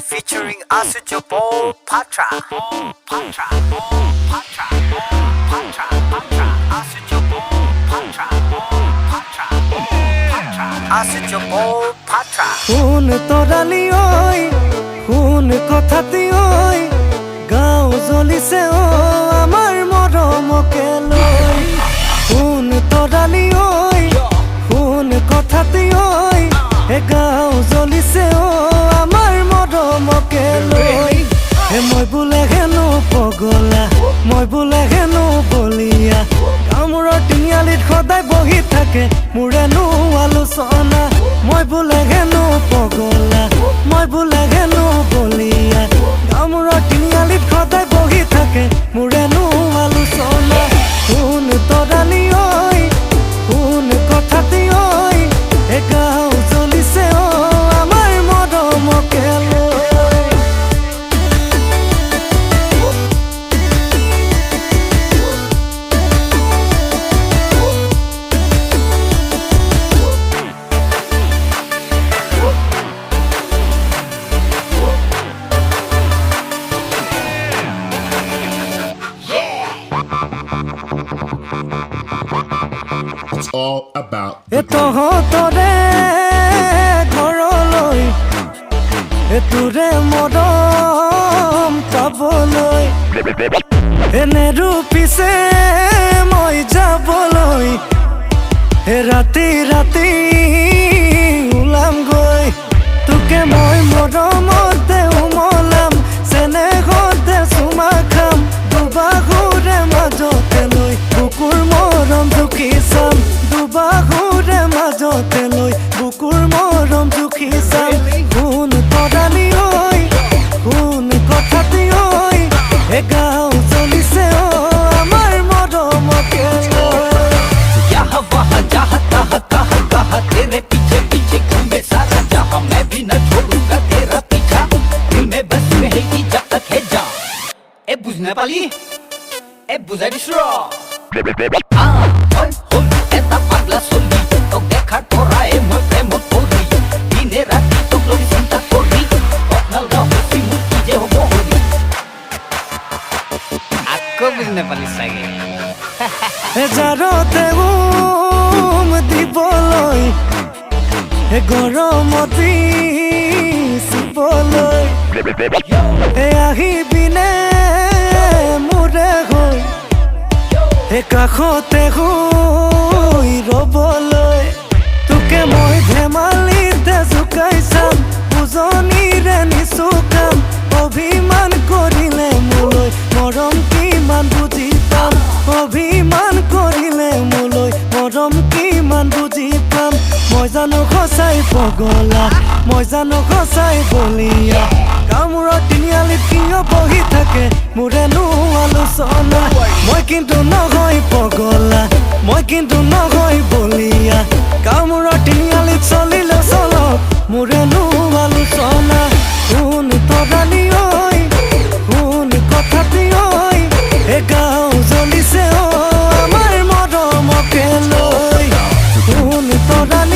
featuring Asujo Patra. Patra. Patra. Patra. Patra. Asujo Patra. Patra. Patra. Asujo Patra. Hun torali oi, hun kothati oi, gao jolise o amar moromoke loi. Hun torali oi, hun kothati oi, e gao jolise o amar moromoke loi. E moi bule genu pogola, moi bule genu bolia, kamuro tinialit khodai bohi thake murenu alusona. Moi bule genu pogola, moi bule genu bolia, kamuro tinialit khodai bohi thake murenu alusona. Hun torali oi, hun kothati oi, e gao jolise o amar moromoke loi. It's all about Tore ঘৰলৈ তোৰে মৰম পাবলৈ নেৰু পিছে মই যাবলৈ ৰাতি ৰাতি ওলাম গৈ তোকে মই মৰমতে উমলাম চেনেহতে চুমা খাম দুবাহুৰে মাজতে লৈ বুকুৰ মৰম জুখি চাম দুবাহুৰে মাজতে লৈ বুকুৰ মৰম জুখি চাম কোন তৰালি ঐ কোন কথাটি ঐ এ গাঁও জ্বলিছে অ আমাৰ মৰমকে লৈ यहाँ वहाँ जहाँ तहाँ कहाँ कहाँ तेरे पीछे पीछे घूमे सारा जहाँ मैं भी न छोड़ूंगा तेरा पीछा दिल में बस रहेगी जब तक है जान ए बुझने पाली ए बुझाई श्रो এটা পাগলা চলি তোক দেখার পরায় মই প্রেমত পড়ি দিনে রাতি তোক লৈ চিন্তা করি আপনার গাঁৱত মোৰ কি যে হ'ব হৰি আকৌ বুঝনে পালি চাগে জাৰতে দিবলৈ গৰমতি চিবলৈ আহিবিনে মোৰে হৈ কাষতে হৈ ৰ'বলৈ তোকে মই ধেমালিতে জোকাই চাম উজনিৰে নিচুকাম অভিমান কৰিলে মোলৈ মৰম কিমান বুজি পাম অভিমান কৰিলে মোলৈ মৰম কিমান বুজি পাম মই জানো সঁচাই পগলা মই জানো সঁচাই বলিয়া কামোৰৰ তিনিআলিত কিয় বহি থাকে মোৰেনো আলোচনা মই কিন্তু নহয় পগলা মই কিন্তু নহয় বলিয়া কামোৰৰ তিনিআলিত চলিলে চলক মোৰেনো আলোচনা কোন তৰালি ঐ কোন কথাটি ঐ এ গাঁও জ্বলিছে অ আমাৰ মৰমকে লৈ কোন তৰালি